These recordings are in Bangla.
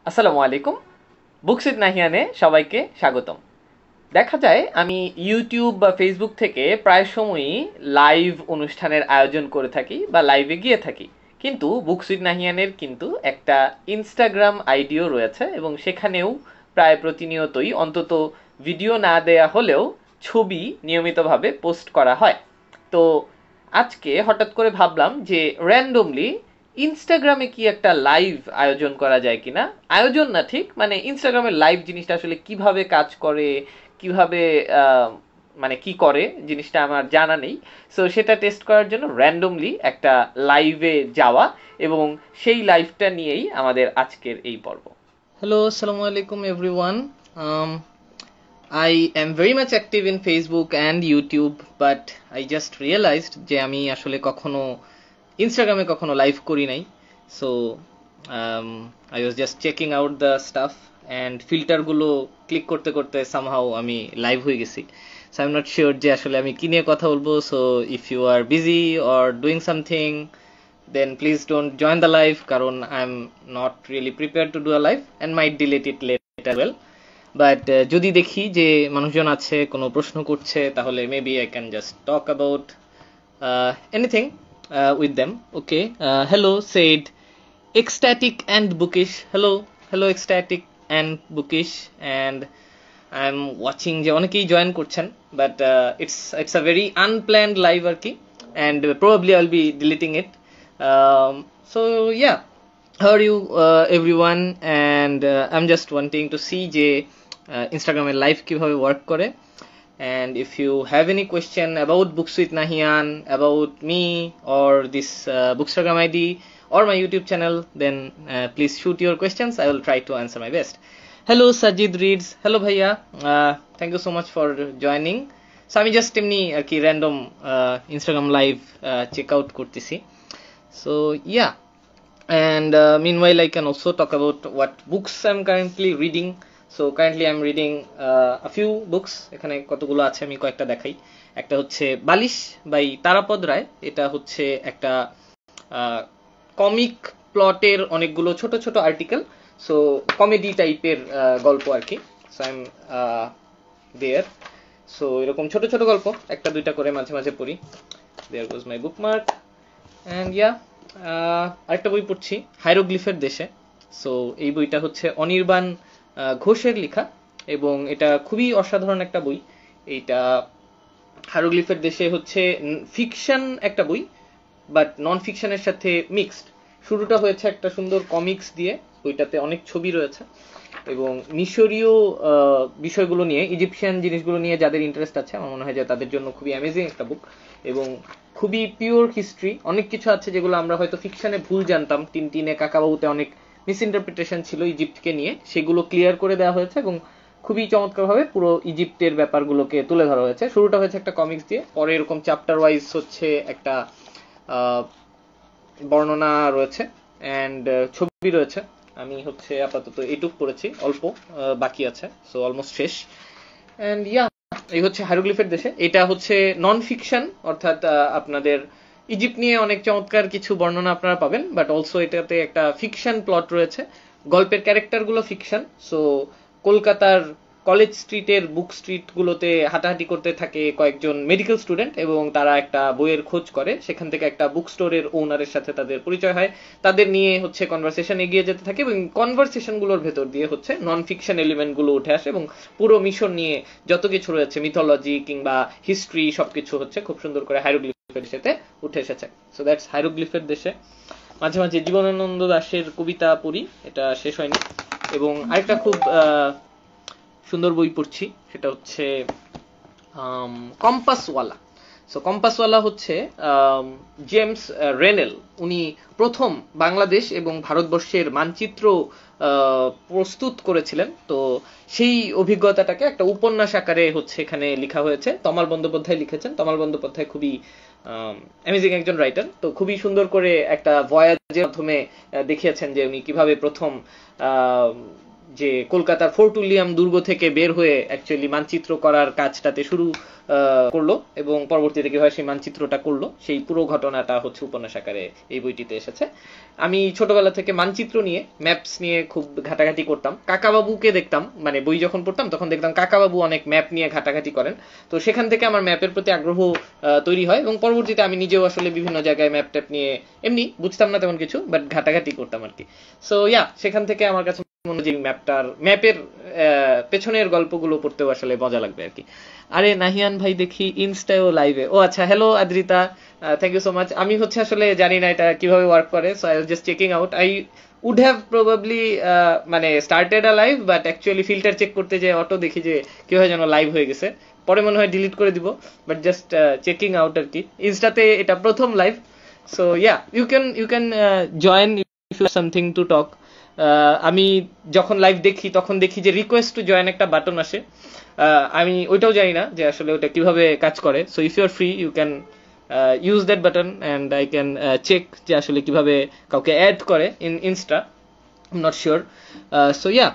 আসসালামু আলাইকুম। বুকস উইথ নাহিয়ানে সবাইকে স্বাগতম। দেখা যায় আমি ইউটিউব বা ফেসবুক থেকে প্রায় সময়ই লাইভ অনুষ্ঠানের আয়োজন করে থাকি বা লাইভে গিয়ে থাকি, কিন্তু বুকস উইথ নাহিয়ানের কিন্তু একটা ইনস্টাগ্রাম আইডিও রয়েছে এবং সেখানেও প্রায় প্রতিনিয়তই অন্তত ভিডিও না দেয়া হলেও ছবি নিয়মিতভাবে পোস্ট করা হয়। তো আজকে হঠাৎ করে ভাবলাম যে র্যান্ডমলি ইনস্টাগ্রামে কি একটা লাইভ আয়োজন করা যায় কিনা। আয়োজন না ঠিক, মানে ইনস্টাগ্রামের লাইভ জিনিসটা আসলে কিভাবে কাজ করে, কিভাবে মানে কি করে জিনিসটা আমার জানা নেই। সো সেটা টেস্ট করার জন্য র্যান্ডমলি একটা লাইভে যাওয়া এবং সেই লাইভটা নিয়েই আমাদের আজকের এই পর্ব। হ্যালো, আসসালামু আলাইকুম everyone. I am very much active in Facebook and YouTube, but I just realized যে আমি আসলে কখনো ইনস্টাগ্রামে কখনো লাইভ করি নাই। So I was just checking out the stuff and ফিল্টারগুলো ক্লিক করতে করতে somehow আমি লাইভ হয়ে গেছি। So I'm not sure যে আসলে আমি কি নিয়ে কথা বলবো। So if you are busy or doing something, then please don't join the live কারণ I'm not really prepared to do a live and might delete it later as well. But যদি দেখি যে মানুষজন আছে কোনো প্রশ্ন করছে তাহলে maybe I can just talk about anything with them. Okay, hello said ecstatic and bookish. Hello ecstatic and bookish, and I'm watching যে অনেকেই জয়েন করছেন, but it's a very unplanned live আর কি, and probably I'll be deleting it. So yeah, how are you everyone, and I'm just wanting to see যে ইনস্টাগ্রামের লাইভ কিভাবে ওয়ার্ক করে, and if you have any question about Books with Nahian, about me or this Bookstagram ID or my YouTube channel, then please shoot your questions. I will try to answer my best. Hello Sajid Reads, hello bhaiya, thank you so much for joining. So আমি জাস্ট এমনি আর কি random Instagram live check out করতেছি। So yeah, and meanwhile I can also talk about what books I'm currently reading. So currently I'm reading a few books. এখানে কতগুলো আছে আমি কয়েকটা দেখাই। একটা হচ্ছে বালিশ বাই তারাপদ রায়। এটা হচ্ছে একটা কমিক প্লটের অনেকগুলো ছোট ছোট আর্টিকেল, সো কমেডি টাইপের গল্প আর কি। So I am there. So এরকম ছোট ছোট গল্প একটা দুইটা করে মাঝে মাঝে পড়ি। দেয়ার ওয়াজ মাই বুকমার্ক। অ্যান্ড ইয়া, আরেকটা বই পড়ছি হাইরোগ্লিফের দেশে। সো এই বইটা হচ্ছে অনির্বাণ ঘোষের লেখা এবং এটা খুবই অসাধারণ একটা বই। এইটা হাইরোগ্লিফের দেশে হচ্ছে ফিকশন একটা বই, বাট নন ফিকশনের সাথে মিক্সড। শুরুটা হয়েছে একটা সুন্দর কমিক্স দিয়ে, বইটাতে অনেক ছবি রয়েছে এবং মিশরীয় বিষয়গুলো নিয়ে, ইজিপশিয়ান জিনিসগুলো নিয়ে যাদের ইন্টারেস্ট আছে আমার মনে হয় যে তাদের জন্য খুবই অ্যামেজিং একটা বুক এবং খুবই পিওর হিস্ট্রি। অনেক কিছু আছে যেগুলো আমরা হয়তো ফিকশনে ভুল জানতাম, টিনটিনে কাকাবাবুতে অনেক মিসইন্টারপ্রিটেশন ছিল ইজিপ্টকে নিয়ে, সেগুলো ক্লিয়ার করে দেওয়া হয়েছে এবং খুবই চমৎকারভাবে পুরো ইজিপ্টের ব্যাপারগুলোকে তুলে ধরা হয়েছে। শুরুটা হয়েছে একটা কমিক্স দিয়ে, পরে এরকম চ্যাপ্টার ওয়াইজ হচ্ছে একটা বর্ণনা রয়েছে অ্যান্ড ছবি রয়েছে। আমি হচ্ছে আপাতত এইটুক পড়েছি, অল্প বাকি আছে, সো অলমোস্ট শেষ। অ্যান্ড ইয়া, এই হচ্ছে হাইরোগ্লিফের দেশে। এটা হচ্ছে নন ফিকশন, অর্থাৎ আপনাদের ইজিপ্ট নিয়ে অনেক চমৎকার কিছু বর্ণনা আপনারা পাবেন, বাট অলসো এটাতে একটা ফিকশন প্লট রয়েছে। গল্পের ক্যারেক্টারগুলো ফিকশন। সো কলকাতার কলেজ স্ট্রিটের বুক স্ট্রিট গুলোতে হাঁটাহাঁটি করতে থাকে কয়েকজন মেডিকেল স্টুডেন্ট এবং তারা একটা বইয়ের খোঁজ করে, সেখান থেকে একটা বুক স্টোরের ওনারের সাথে তাদের পরিচয় হয়, তাদের নিয়ে হচ্ছে কনভারসেশন এগিয়ে যেতে থাকে এবং কনভারসেশন গুলোর ভেতর দিয়ে হচ্ছে নন ফিকশন এলিমেন্ট গুলো উঠে আসে এবং পুরো মিশন নিয়ে যত কিছু রয়েছে, মিথোলজি কিংবা হিস্ট্রি, সবকিছু হচ্ছে খুব সুন্দর করে হাইরোগ্লিফের সাথে উঠে এসেছে। সো দ্যাটস হাইরোগ্লিফের দেশে। মাঝে মাঝে জীবনানন্দ দাশের কবিতা পড়ি, এটা শেষ হয়নি। এবং আরেকটা খুব সুন্দর বই পড়ছি, সেটা হচ্ছে কম্পাসওয়ালা। সো কম্পাসওয়ালা হচ্ছে জেমস রেনেল। উনি প্রথম বাংলাদেশ এবং ভারতবর্ষের মানচিত্র প্রস্তুত করেছিলেন। তো সেই অভিজ্ঞতাটাকে একটা উপন্যাস আকারে হচ্ছে এখানে লেখা হয়েছে। তমাল বন্দ্যোপাধ্যায় লিখেছেন। তমাল বন্দ্যোপাধ্যায় খুবই অ্যামেজিং একজন রাইটার। তো খুবই সুন্দর করে একটা ভয়েজের মাধ্যমে দেখিয়েছেন যে উনি কিভাবে প্রথম যে কলকাতার ফোর্ট উইলিয়াম দুর্গ থেকে বের হয়ে অ্যাকচুয়ালি মানচিত্র করার কাজটাতে শুরু করলো এবং পরবর্তীতে কিভাবে সেই মানচিত্রটা করলো সেই পুরো ঘটনাটা হচ্ছে উপন্যাস আকারে এই বইটিতে এসেছে। আমি ছোটবেলা থেকে মানচিত্র নিয়ে, ম্যাপস নিয়ে খুব ঘাটাঘাটি করতাম। কাকাবাবুকে দেখতাম, মানে বই যখন পড়তাম তখন দেখতাম কাকাবাবু অনেক ম্যাপ নিয়ে ঘাটাঘাটি করেন, তো সেখান থেকে আমার ম্যাপের প্রতি আগ্রহ তৈরি হয় এবং পরবর্তীতে আমি নিজেও আসলে বিভিন্ন জায়গায় ম্যাপ ট্যাপ নিয়ে এমনি বুঝতাম না তেমন কিছু, বাট ঘাটাঘাটি করতাম আর কি। সো ইয়া, সেখান থেকে আমার কাছে মনে হয় যে ম্যাপের পেছনের গল্পগুলো পড়তেও আসলে মজা লাগবে আর কি। আরে নাহিয়ান ভাই দেখি ইনস্টায়ও লাইভে। ও আচ্ছা, hello Adrita, thank you so much. আমি হচ্ছে আসলে জানি না এটা কিভাবে ওয়ার্ক করে, so I was just checking out. I would have probably মানে started a live, but actually filter check করতে যে অটো দেখি যে কিভাবে যেন লাইভ হয়ে গেছে, পরে মনে হয় ডিলিট করে দিব, বাট জাস্ট চেকিং আউট আর কি। ইনস্টাতে এটা প্রথম live, so yeah, you can join if you something to talk. আমি যখন লাইভ দেখি তখন দেখি যে রিকোয়েস্ট টু জয়েন একটা বাটন আসে, আমি ওইটাও জানি না যে আসলে ওটা কিভাবে কাজ করে। So if you are free you can use that button and I can check যে আসলে কিভাবে কাউকে অ্যাড করে in Insta. I'm not sure. So yeah,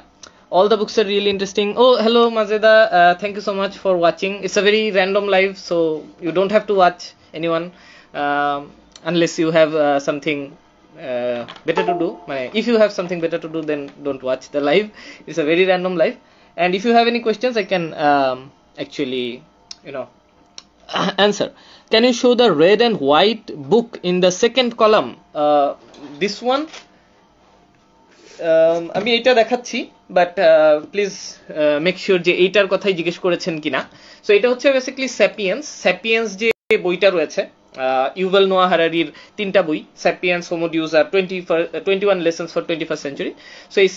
all the books are really interesting. Oh, hello Mazeda, thank you so much for watching. It's a very random live, so you don't have to watch anyone unless you have something better to do. If you have something better to do, then don't watch the live. It's a very random live, and if you have any questions I can actually answer. Can you show the red and white book in the second column? This one, আমি এটা দেখাচ্ছি, বাট প্লিজ মেক শিওর যে এইটার কথাই জিজ্ঞেস করেছেন কিনা। সো এটা হচ্ছে বেসিক্যালি স্যাপিয়েন্স যে বইটা রয়েছে, ইউভাল নোয়া হারারির 3টা বই, স্যাপিয়েন্স, হোমো ডিউস আর 21 lessons for 21st century. So এই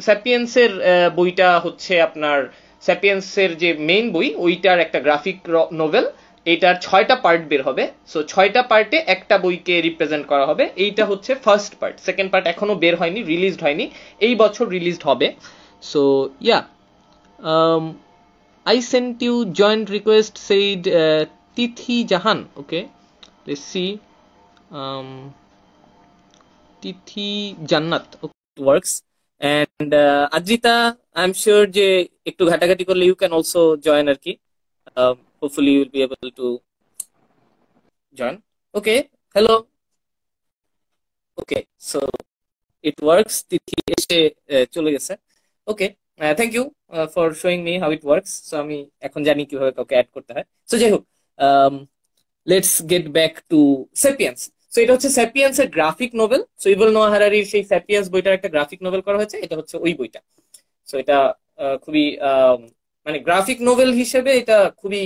স্যাপিয়েন্সের বইটা হচ্ছে আপনার স্যাপিয়েন্সের যে মেইন বই, ওইটার একটা গ্রাফিক নোভেল। এইটার 6টা পার্ট বের হবে, সো 6টা পার্টে একটা বইকে রিপ্রেজেন্ট করা হবে। এইটা হচ্ছে ফার্স্ট পার্ট, সেকেন্ড পার্ট এখনো বের হয়নি, রিলিজড হয়নি, এই বছর রিলিজড হবে। So yeah, I sent you joint request, said Tithi Jahan. Okay, let's see. Tithi Jannat, okay, it works. And Adrita, I'm sure যে একটু ঘাটাঘাটি করলে you can also join আর কি। Hopefully you will be able to join. Okay, hello. Okay, so it works. Tithi এসে চলে গেছে। Okay, thank you for showing me how it works. So আমি এখন জানি কিভাবে কাউকে অ্যাড করতে হয়। So যাই হোক, let's get back to Sapiens. So এটা হচ্ছে স্যাপিয়েন্স এর গ্রাফিক নোভেল। সো ইউভাল নোয়া হারারির সেই স্যাপিয়েন্স বইটার একটা গ্রাফিক নোভেল করা হয়েছে, এটা হচ্ছে ওই বইটা। সো এটা খুবই মানে গ্রাফিক নোভেল হিসেবে এটা খুবই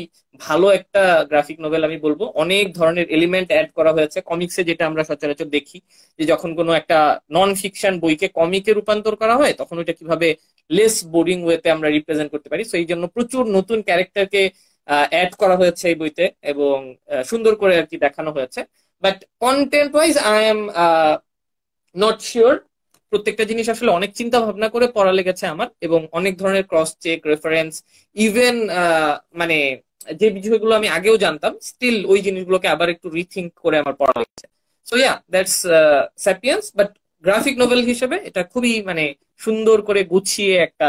ভালো একটা গ্রাফিক নোভেল আমি বলবো। অনেক ধরনের এলিমেন্ট অ্যাড করা হয়েছে, কমিক্সে যেটা আমরা সচরাচর দেখি যে যখন কোনো একটা নন ফিকশন বইকে কমিকে রূপান্তর করা হয় তখন ওইটা কিভাবে লেস বোরিং ওয়েতে আমরা রিপ্রেজেন্ট করতে পারি। সো এই জন্য প্রচুর নতুন ক্যারেক্টারকে অ্যাড করা হয়েছে এই বইতে এবং সুন্দর করে আর কি দেখানো হয়েছে। But content wise I am not sure. প্রত্যেকটা জিনিস আসলে অনেক চিন্তা ভাবনা করে পড়া লেগেছে আমার, এবং অনেক ধরনের ক্রস চেক, রেফারেন্স, ইভেন মানে যে বিষয়গুলো আমি আগেও জানতাম স্টিল ওই জিনিসগুলোকে আবার একটু রিথিঙ্ক করে আমার পড়া লেগেছে। So yeah, that's sapiens. But graphic novel হিসেবে এটা খুবই মানে সুন্দর করে গুছিয়ে একটা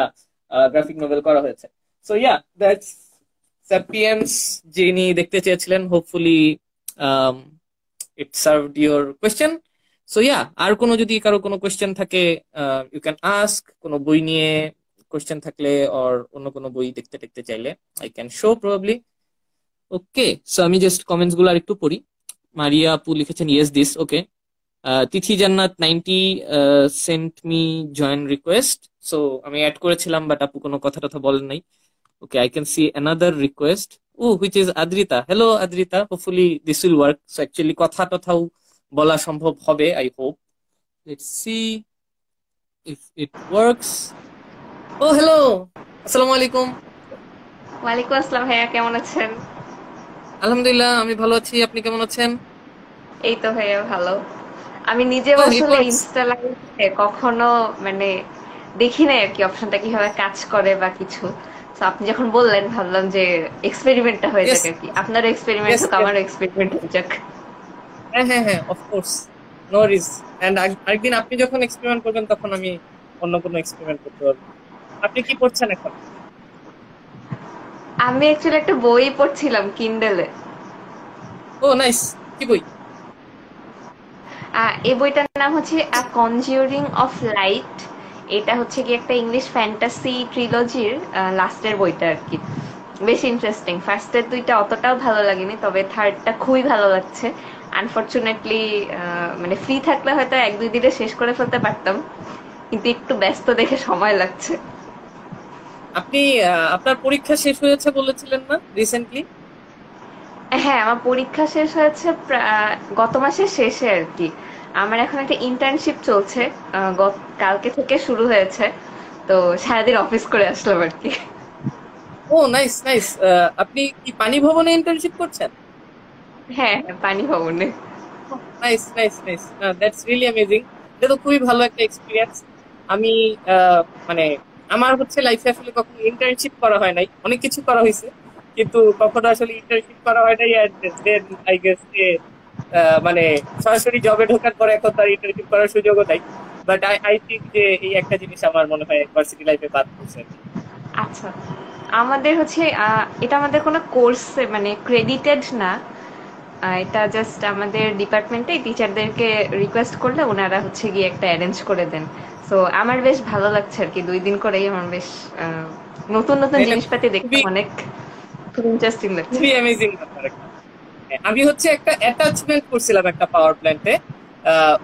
গ্রাফিক নোভেল করা হয়েছে। সো ইয়া, দ্যাটস স্যাপিয়েন্স যিনি দেখতে চেয়েছিলেন। Hopefully it served your question. So yeah, আর কোনো যদি কারো কোনো কোয়েশ্চেন থাকে you can ask, কোনো বই নিয়ে কোয়েশ্চেন থাকলে or অন্য কোনো বই দেখতে চাইলে I can show probably. Okay, so আমি জাস্ট কমেন্টস গুলো আরেকটু পড়ি। মারিয়া আপু লিখেছেন yes this. Okay, তিথি জান্নাত 90 sent me join request. So আমি অ্যাড করেছিলাম বাট আপু কোনো কথা বলেন নাই। Okay, I can see another request. Oh, which is Adrita. Hello Adrita, hopefully this will work. So actually কথাও বলা সম্ভব হবে, I hope. Let's see if it works. Oh, hello. আসসালামু আলাইকুম। ওয়ালাইকুম আসসালাম ভাইয়া, কেমন আছেন? আলহামদুলিল্লাহ, আমি ভালো আছি, আপনি কেমন আছেন? এই তো ভাইয়া ভালো। আমি নিজেও আসলে ইনস্টা লাইভে কখনো মানে দেখি নাই আর কি অপশনটা কিভাবে কাজ করে বা কিছু। তো আপনি যখন বললেন ভাবলাম যে এক্সপেরিমেন্টটা হয়ে যাক আর কি। আপনারও এক্সপেরিমেন্ট হোক, আমারও এক্সপেরিমেন্ট হয়ে যাক। হ্যাঁ, of course, no worries. And আরেকদিন আপনি যখন এক্সপেরিমেন্ট করবেন তখন আমি অন্য কোনো এক্সপেরিমেন্ট করতে পারবো। আপনি কি পড়ছেন এখন? আমি অ্যাকচুয়ালি একটা বই পড়ছিলাম কিন্ডেলে। ও নাইস, কি বই? এই বইটার নাম হচ্ছে আ কনজিউরিং অফ লাইট। এটা হচ্ছে কি একটা ইংলিশ ফ্যান্টাসি ট্রিলজির লাস্টের বইটা আর কি। বেশ ইন্টারেস্টিং। ফার্স্টের দুইটা অতটাও ভালো লাগেনি, তবে থার্ডটা খুবই ভালো লাগছে। আনফরচুনেটলি মানে ফ্রি থাকলে হয়তো এক দুই দিনে শেষ করে ফেলতে পারতাম, কিন্তু একটু ব্যস্ত দেখে সময় লাগছে। আপনি আপনার পরীক্ষা শেষ হয়েছে বলেছিলেন না রিসেন্টলি? হ্যাঁ, আমার পরীক্ষা শেষ হয়েছে গত মাসের শেষে আর কি। আমার এখন একটা ইন্টার্নশিপ চলছে। কালকে থেকে শুরু হয়েছে। তো সারাদিন অফিস করে আসলাম আর কি। ও নাইস নাইস। আপনি কি পানি ভবনে ইন্টার্নশিপ করছেন? হ্যাঁ, হ্যাঁ, পানি ভবনে। Nice nice nice, that's really amazing. এটা তো খুবই ভালো একটা এক্সপিরিয়েন্স। আমি মানে আমার হচ্ছে লাইফে আসলে কখনো ইন্টার্নশিপ করা হয় নাই, অনেক কিছু করা হয়েছে কিন্তু কখনো আসলে ইন্টার্নশিপ করা হয় নাই। আর দেন আই গেস যে মানে সরাসরি জবে ঢোকার পরে এখন তার ইন্টার্নশিপ করার সুযোগও নাই। বাট আই আই থিঙ্ক যে এই একটা জিনিস আমার মনে হয় ভার্সিটি লাইফে বাদ পড়ছে আর কি। আচ্ছা, আমাদের হচ্ছে এটা আমাদের কোনো কোর্সে মানে ক্রেডিটেড না। এটা জাস্ট আমাদের ডিপার্টমেন্টে টিচারদেরকে রিকোয়েস্ট করলে ওনারা হচ্ছে গিয়ে একটা অ্যারেঞ্জ করে দেন। সো আমার বেশ ভালো লাগছে আর কি, 2 দিন করেই আমার বেশ আহ, নতুন নতুন এটা জিনিসপাতি খুবই দেখলাম অনেক। খুব ইন্টারেস্টিং লাগছে। খুবই অ্যামেজিং ব্যাপার একটা। হ্যাঁ, আমি হচ্ছে একটা অ্যাটাচমেন্ট করছিলাম একটা পাওয়ার প্ল্যান্টে,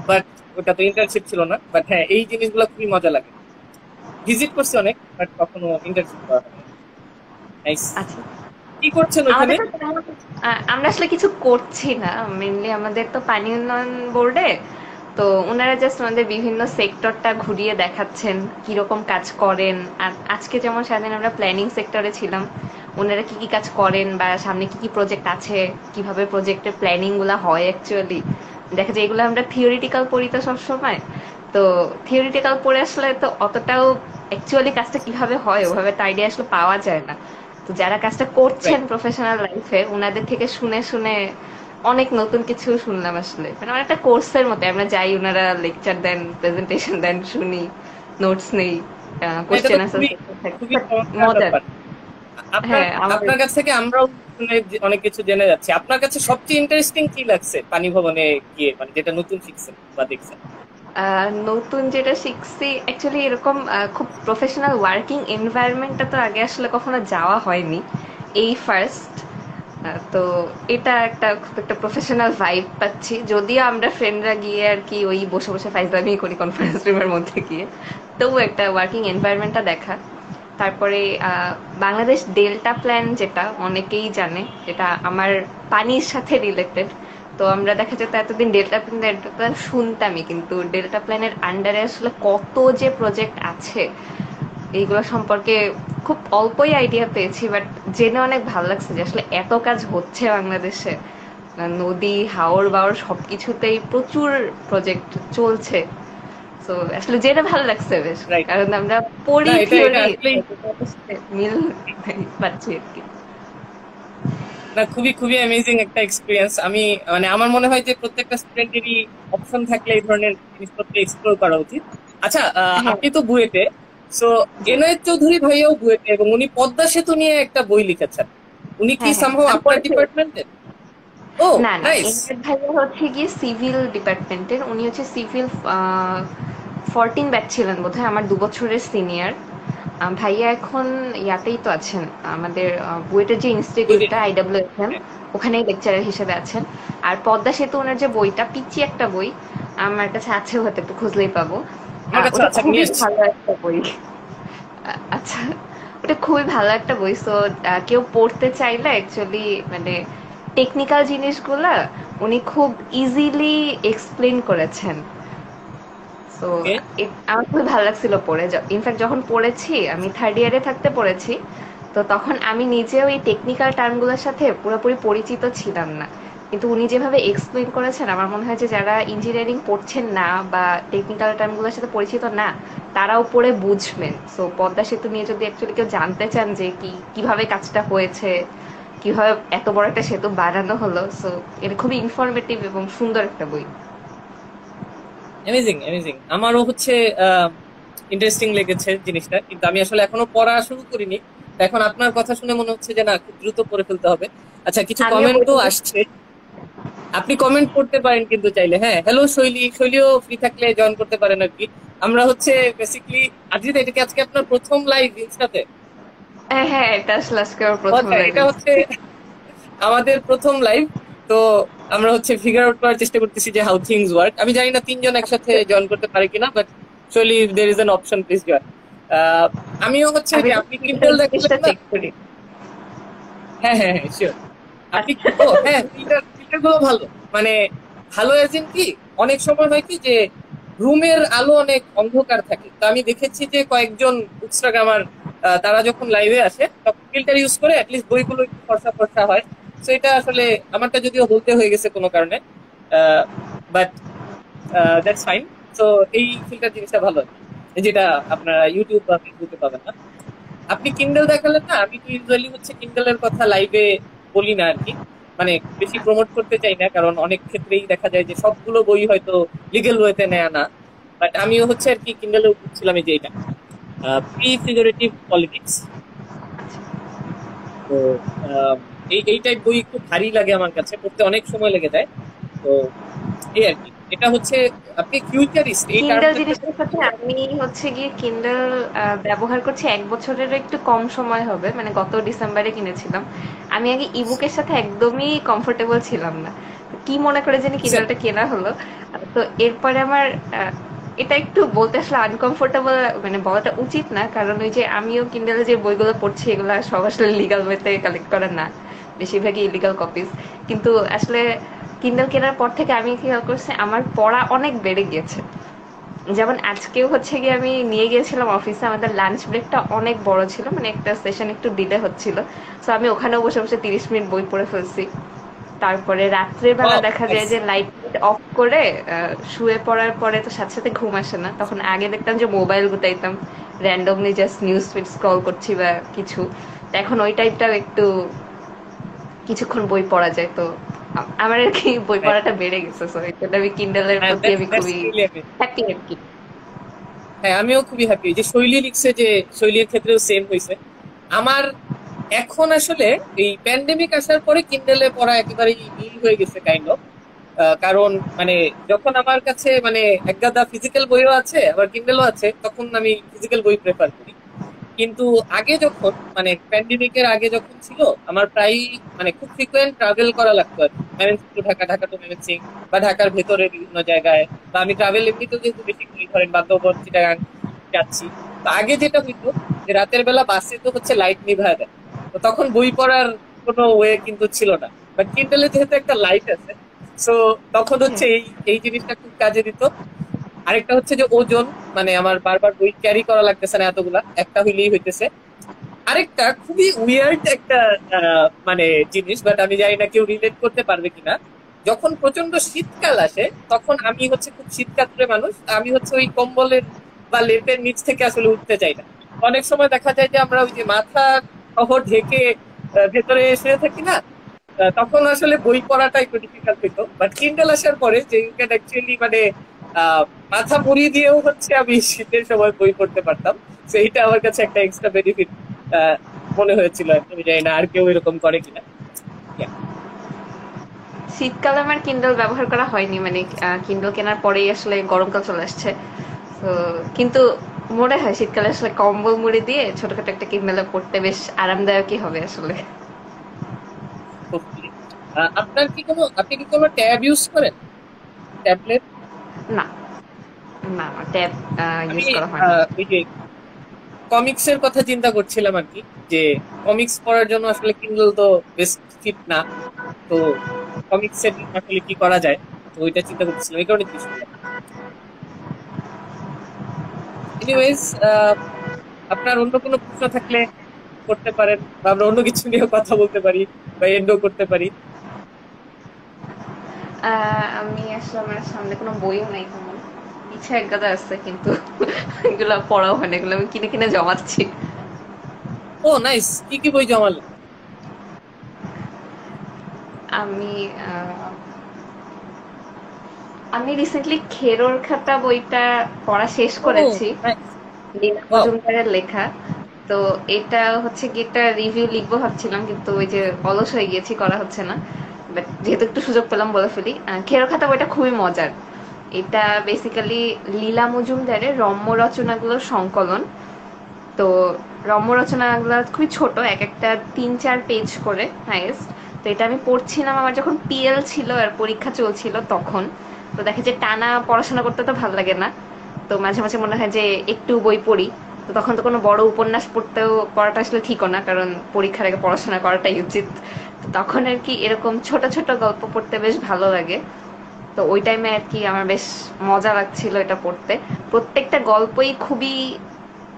বাট ওটা তো ইন্টার্নশিপ ছিল না। বাট হ্যাঁ, এই জিনিসগুলো খুবই মজা লাগে। ভিজিট করছি অনেক, বাট কখনো ইন্টার্নশিপ করা হয় নাইস। আচ্ছা, কি করছেন ওইখানে? আমাদের তো আমরা আসলে কিছু করছি না। মেনলি আমাদের তো পানি উন্নয়ন বোর্ডে, তো ওনারা জাস্ট আমাদের বিভিন্ন সেক্টরটা ঘুরিয়ে দেখাচ্ছেন কিরকম কাজ করেন। আর আজকে যেমন সারাদিন আমরা প্ল্যানিং সেক্টরে ছিলাম, ওনারা কি কি কাজ করেন বা সামনে কি কি প্রজেক্ট আছে, কিভাবে প্রজেক্টের প্ল্যানিং গুলা হয় অ্যাকচুয়ালি। দেখা যায় এগুলো আমরা থিওরিটিক্যাল পড়ি তো সবসময়। তো থিওরিটিক্যাল পড়ে আসলে তো অতটাও অ্যাকচুয়ালি কাজটা কিভাবে হয় ওভাবে তো আইডিয়া আসলে পাওয়া যায় না। তো যারা কাজটা করছেন রাইট। প্রফেশনাল লাইফে ওনাদের থেকে শুনে শুনে অনেক নতুন কিছু শুনলাম আসলে। মানে অনেকটা কোর্সের মতো আমরা যাই, ওনারা লেকচার দেন, প্রেজেন্টেশন দেন, শুনি, নোটস নেই, এটা তো কোশ্চেন আনসার খুবই থাকে। খুবই But চমৎকার মজার। ব্যাপার। আপনার হ্যাঁ, আমার আপনার কাছ থেকে আমরাও শুনে অনেক কিছু জেনে যাচ্ছি। আপনার কাছে সবচেয়ে ইন্টারেস্টিং কি লাগছে পানি ভবনে গিয়ে, মানে যেটা নতুন শিখছেন বা দেখছেন? নতুন যেটা শিখছি অ্যাকচুয়ালি এরকম খুব প্রফেশনাল ওয়ার্কিং এনভায়রনমেন্টটা তো আগে আসলে কখনো যাওয়া হয়নি, এই ফার্স্ট। তো এটা একটা খুব একটা প্রফেশনাল ভাইব পাচ্ছি, যদিও আমরা ফ্রেন্ডরা গিয়ে আর কি ওই বসে বসে ফাইজলামি করি কনফারেন্স রুমের মধ্যে গিয়ে। তবু একটা ওয়ার্কিং এনভায়রনমেন্টটা দেখা। তারপরে বাংলাদেশ ডেল্টা প্ল্যান, যেটা অনেকেই জানে, যেটা আমার পানির সাথে রিলেটেড। তো আমরা দেখা যেত এতদিন ডেল্টা প্ল্যান শুনতামই, কিন্তু ডেল্টা প্ল্যানের আন্ডারে আসলে কত যে প্রজেক্ট আছে এইগুলো সম্পর্কে খুব অল্পই আইডিয়া পেয়েছি। বাট জেনে অনেক ভালো লাগছে যে আসলে এত কাজ হচ্ছে বাংলাদেশে। নদী, হাওর বাওর সবকিছুতেই প্রচুর প্রজেক্ট চলছে। তো আসলে জেনে ভালো লাগছে বেশ, রাইট। কারণ আমরা না, পড়ি এটা এটা থিওরি, আসলেই মিল পাচ্ছি আর কি। না, খুবই খুবই অ্যামেজিং একটা এক্সপিরিয়েন্স। আমি মানে আমার মনে হয় যে প্রত্যেকটা স্টুডেন্টেরই অপশন থাকলে এই ধরনের জিনিসপত্র এক্সপ্লোর করা উচিত। আচ্ছা, হ্যাঁ, আপনি তো বুয়েটে, সো জি। এনয়েচ চৌধুরী ভাইয়াও বুয়েটে এবং উনি পদ্মা সেতু নিয়ে একটা বই লিখেছেন। উনি কি হ্যাঁ, হ্যাঁ, সামহাও আমি আপনার পড়েছি। ডিপার্টমেন্টের? ও না, না, নাইস। এনায়েত ভাইয়া হচ্ছে গিয়ে সিভিল ডিপার্টমেন্টের। উনি হচ্ছে সিভিল 14 ব্যাচ ছিলেন বোধহয়, আমার 2 বছরের সিনিয়র। ভাইয়া এখন ইয়াতেই তো আছেন, আমাদের বুয়েটের যে ইনস্টিটিউটটা IWFM, ওখানেই লেকচারার হিসেবে আছেন। আর পদ্মা সেতু ওনার যে বইটা, পিচ্চি একটা বই, আমার কাছে আছে, হয়তো একটু খুঁজলেই পাবো। আমার কাছে ওটা আছে, খুবই নিয়ে এসছি। ভালো একটা বই। আচ্ছা, ওটা খুবই ভালো একটা বই। সো কেউ পড়তে চাইলে অ্যাকচুয়ালি মানে টেকনিক্যাল জিনিসগুলা উনি খুব ইজিলি এক্সপ্লেন করেছেন। So okay. আমার খুবই ভালো লাগছিল পড়ে। ইনফ্যাক্ট যখন পড়েছি, আমি থার্ড ইয়ারে থাকতে পড়েছি, তো তখন আমি নিজেও এই টেকনিক্যাল টার্মগুলোর সাথে পুরোপুরি পরিচিত ছিলাম না। কিন্তু উনি যেভাবে এক্সপ্লেন করেছেন, আমার মনে হয় যে যারা ইঞ্জিনিয়ারিং পড়ছেন না বা টেকনিক্যাল টার্মগুলোর সাথে পরিচিত না, তারাও পড়ে বুঝবেন। সো পদ্মা সেতু নিয়ে যদি অ্যাকচুয়ালি কেউ জানতে চান যে কিভাবে কাজটা হয়েছে, কিভাবে এত বড় একটা সেতু বানানো হলো, সো এটা খুবই ইনফরমেটিভ এবং সুন্দর একটা বই। Amazing amazing. আমারও হচ্ছে ইন্টারেস্টিং লেগেছে জিনিসটা, কিন্তু আমি আসলে এখনো পড়া শুরু করিনি। তো এখন আপনার কথা শুনে মনে হচ্ছে যে না, খুব দ্রুত পড়ে ফেলতে হবে। আচ্ছা, কিছু আমিও কমেন্টও বইটা আসছে, আপনি কমেন্ট করতে পারেন কিন্তু চাইলে। হ্যাঁ, হ্যালো শৈলী, শৈলীও ফ্রি থাকলে জয়েন করতে পারেন আর কি। আমরা হচ্ছে বেসিক্যালি আজিজ, এটা কি আজকে আপনার প্রথম লাইভ ইনস্টাতে? হ্যাঁ হ্যাঁ, এটা আসলে আজকে আমার ও প্রথম আচ্ছা, লাইভ। এটা হচ্ছে আমাদের প্রথম লাইভ। তো আমরা হচ্ছে ফিগার আউট করার চেষ্টা করতেছি যে হাউ থিংস ওয়ার্ক। আমি জানি না তিনজন একসাথে জয়েন করতে পারে কিনা, বাট শৈলী there is an option, please join. আমিও হচ্ছে ওই আমি যে তো আপনি কিন্ডেল দেখালেন জিনিসটা না। চেক করি। হ্যাঁ হ্যাঁ হ্যাঁ, শিওর। আপনি, ও হ্যাঁ, ফিল্টার ফিল্টার গুলো ভালো, মানে ভালো এজ ইন কি, অনেক সময় হয় কি যে রুমের আলো অনেক অন্ধকার থাকে, তো আমি দেখেছি যে কয়েকজন ইনস্টাগ্রামার তারা যখন লাইভে আসে তখন ফিল্টার ইউজ করে অ্যাটলিস্ট বইগুলো একটু ফর্সা ফর্সা হয়। তো এটা আসলে আমারটা যদিও বলতে হয়ে গেছে কোনো কারণে, বাট দ্যাটস ফাইন। তো এই ফিল্টার জিনিসটা ভালো আর কি, যেটা আপনারা ইউটিউব বা ফেসবুকে পাবেন না। আপনি কিন্ডেল দেখালেন না, আমি তো ইউজুয়ালি হচ্ছে কিন্ডেলের কথা লাইভে বলি না আর কি, মানে বেশি প্রমোট করতে চাই না, কারণ অনেক ক্ষেত্রেই দেখা যায় যে সবগুলো বই হয়তো লিগেল ওয়েতে নেয় না। বাট আমিও হচ্ছে আর কি কিন্ডেলে বুঝছিলাম যে এটা প্রি ফিগারেটিভ পলিটিক্স। তো আহ, এই টাইপ বই একটু ভারী লাগে আমার কাছে, পড়তে অনেক সময় লেগে যায়। তো এই আর কি, এটা হচ্ছে আপনি ফিউচারিস্ট এই কিন্ডেল টার্মটা জিনিসটার সাথে আমি হচ্ছে গিয়ে কিন্ডেল ব্যবহার করছি 1 বছরের একটু কম সময় হবে, মানে গত ডিসেম্বরে কিনেছিলাম। আমি আগে ইবুকের সাথে একদমই কমফোর্টেবল ছিলাম না, তো কি মনে করে জানি কিন্ডেলটা কেনা হলো। তো এরপরে আমার এটা একটু বলতে আসলে আনকমফোর্টেবল, মানে বলাটা উচিত না, কারণ ওই যে আমিও কিন্ডেলে যে বইগুলো পড়ছি এগুলো সব আসলে লিগাল ওয়েতে কালেক্ট করা না, বেশিরভাগই ইলিগাল কপিজ। কিন্তু আসলে কিন্ডেল কেনার পর থেকে আমি খেয়াল করছি আমার পড়া অনেক বেড়ে গিয়েছে। যেমন আজকেও হচ্ছে গিয়ে আমি নিয়ে গিয়েছিলাম অফিসে, আমাদের লাঞ্চ ব্রেকটা অনেক বড় ছিল, মানে একটা সেশন একটু ডিলে হচ্ছিল। সো আমি ওখানেও বসে বসে 30 মিনিট বই পড়ে ফেলছি। তারপরে রাত্রেবেলা দেখা যায় যে লাইট অফ করে শুয়ে পড়ার পরে তো সাথে সাথে ঘুম আসে না, তখন আগে দেখতাম যে মোবাইল গুতাইতাম, randomly just news feed scroll করছি বা কিছু। তো এখন ওই টাইপটাও একটু কিছুক্ষণ বই পড়া যায়। তো আমার আর কি বই পড়াটা বেড়ে গেছে, সো এটা আমি কিন্ডেলের হ্যাঁ, প্রতি আমি দ্যাটস খুবই রিয়েলি অ্যামেজিং। হ্যাপি আর কি। হ্যাঁ, আমিও খুবই হ্যাপি যে শৈলী লিখছে, যে শৈলীর ক্ষেত্রেও সেম হয়েছে আমার। এখন আসলে এই প্যান্ডেমিক আসার পরে কিন্ডেলে পড়া একেবারেই মিল হয়ে গেছে কাইন্ড অফ। কারণ মানে যখন আমার কাছে মানে একগাদা ফিজিক্যাল বইও আছে আবার কিন্ডেলও আছে, তখন আমি ফিজিক্যাল বই প্রেফার করি। কিন্তু আগে যখন মানে প্যান্ডেমিকের আগে যখন ছিল, আমার প্রায় মানে খুব ফ্রিকোয়েন্ট ট্রাভেল করা লাগতো আর কি। ময়মনসিংহ টু ঢাকা, ঢাকা টু ময়মনসিংহ, বা ঢাকার ভেতরে বিভিন্ন জায়গায়। বা আমি ট্রাভেল এমনিতেও যেহেতু বেশি করি, ধরেন বান্দরবন, চিটাগাং যাচ্ছি। তো আগে যেটা হইতো যে রাতের বেলা বাসে তো হচ্ছে লাইট নিভায় দেয়, তো তখন বই পড়ার কোনো ওয়ে কিন্তু ছিল না। বাট কিন্ডেলে যেহেতু একটা লাইট আছে, সো তখন হুম। হচ্ছে এই এই জিনিসটা খুব কাজে দিত। আরেকটা হচ্ছে যে ওজন, মানে আমার বারবার বই ক্যারি করা লাগতেছে না, এতগুলা একটা হইলেই হইতেছে। আরেকটা খুবই উইয়ার্ড একটা মানে জিনিস, বাট আমি জানি না কেউ রিলেট করতে পারবে কিনা। যখন প্রচন্ড শীতকাল আসে তখন আমি হচ্ছে খুব শীতকাতুরে মানুষ, আমি হচ্ছে ওই কম্বলের বা লেপের নিচ থেকে আসলে উঠতে চাই না। অনেক সময় দেখা যায় যে আমরা ওই যে মাথা সহ ঢেকে ভেতরে শুয়ে থাকি না, তখন আসলে বই পড়াটা একটু ডিফিকাল্ট হইতো। বাট কিন্ডেল আসার পরে যে ইউ ক্যান অ্যাকচুয়ালি মানে আহ মাথা মুড়ি দিয়েও হচ্ছে আমি শীতের সময় বই পড়তে পারতাম। তো এইটা আমার কাছে একটা এক্সট্রা বেনিফিট মনে হয়েছিল। আমি জানি না আর কেউ এরকম করে কিনা। Yeah. শীতকালে আমার কিন্ডল ব্যবহার করা হয়নি, মানে কিন্ডল কেনার পরেই আসলে গরমকাল চলে আসছে। তো কিন্তু মনে হয় শীতকালে আসলে কম্বল মুড়ি দিয়ে ছোটখাটো একটা কিন্ডলে পড়তে বেশ আরামদায়কই হবে আসলে। Hopefully. আপনি কি কোনো ট্যাব ইউজ করেন, ট্যাবলেট? না, না, ট্যাব আমি ইউজ করা হয় না। ওই যে কমিক্স এর কথা চিন্তা করছিলাম আর কি, যে কমিক্স পড়ার জন্য আসলে কিন্ডল তো বেস্ট ফিট না। তো কমিক্স এর আসলে কি করা যায়, তো ওইটা চিন্তা করতেছিলাম, এই কারণে জিজ্ঞেস করলাম। এনিওয়েজ, আপনার অন্য কোনো প্রশ্ন থাকলে করতে পারেন, বা আমরা অন্য কিছু নিয়ে কথা বলতে পারি, বা এন্ডও করতে পারি। আমি আসলে আমার সামনে কোনো বইও নাই তেমন, ইচ্ছা একগাদা আছে কিন্তু এগুলো পড়াও হয় না, এগুলো আমি কিনে কিনে জমাচ্ছি। ও নাইস, কি কি বই জমালেন? আমি আমি রিসেন্টলি খেরোর খাতা বইটা পড়া শেষ ও করেছি। নাইস। লীলা ওয়াও। মজুমদারের লেখা। তো এটা হচ্ছে কি একটা রিভিউ লিখবো ভাবছিলাম, কিন্তু ওই যে অলস হয়ে গিয়েছি, করা হচ্ছে না। বাট যেহেতু একটু সুযোগ পেলাম বলে ফেলি। খেরো খাতা বইটা খুবই মজার। এটা বেসিক্যালি লীলা মজুমদারের রম্য রচনাগুলোর সংকলন। তো রম্য রচনাগুলো খুবই ছোট, এক একটা 3-4 পেজ করে হাইয়েস্ট। তো এটা আমি পড়ছিলাম আমার যখন পিএল ছিল আর পরীক্ষা চলছিল তখন। তো দেখে যে টানা পড়াশোনা করতে তো ভালো লাগে না, তো মাঝে মাঝে মনে হয় যে একটু বই পড়ি। তো তখন তো কোনো বড় উপন্যাস পড়াটা আসলে ঠিকও না, কারণ পরীক্ষার আগে পড়াশোনা করাটাই উচিত। তো তখন আর কি এরকম ছোট ছোট গল্প পড়তে বেশ ভালো লাগে। তো ওই টাইমে আর কি আমার বেশ মজা লাগছিল এটা পড়তে। প্রত্যেকটা গল্পই খুবই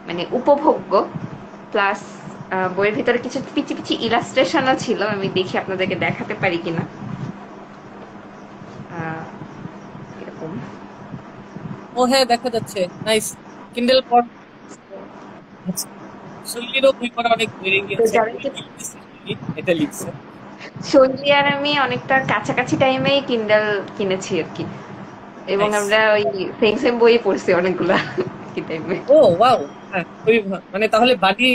মানে উপভোগ্য। প্লাস বইয়ের ভিতরে কিছু পিচি পিচি ইলাস্ট্রেশনও ছিল, আমি দেখি আপনাদেরকে দেখাতে পারি কিনা। এরকম। ও হ্যাঁ, দেখা যাচ্ছে, নাইস। কিন্ডেল পর। আচ্ছা, শৈলীরও বই পড়া অনেক বেড়ে তো গিয়েছে, যারা বই কি লিখতেছে শৈলী, এটা লিখছে। শৈলী আর আমি অনেকটা কাছাকাছি টাইমেই কিন্ডাল কিনেছি আর কি, এবং নাইস। আমরা ওই সেম সেম বই পড়ছি অনেকগুলা কি টাইমে। ও ওয়াও। হ্যাঁ, খুবই মানে তাহলে বাডি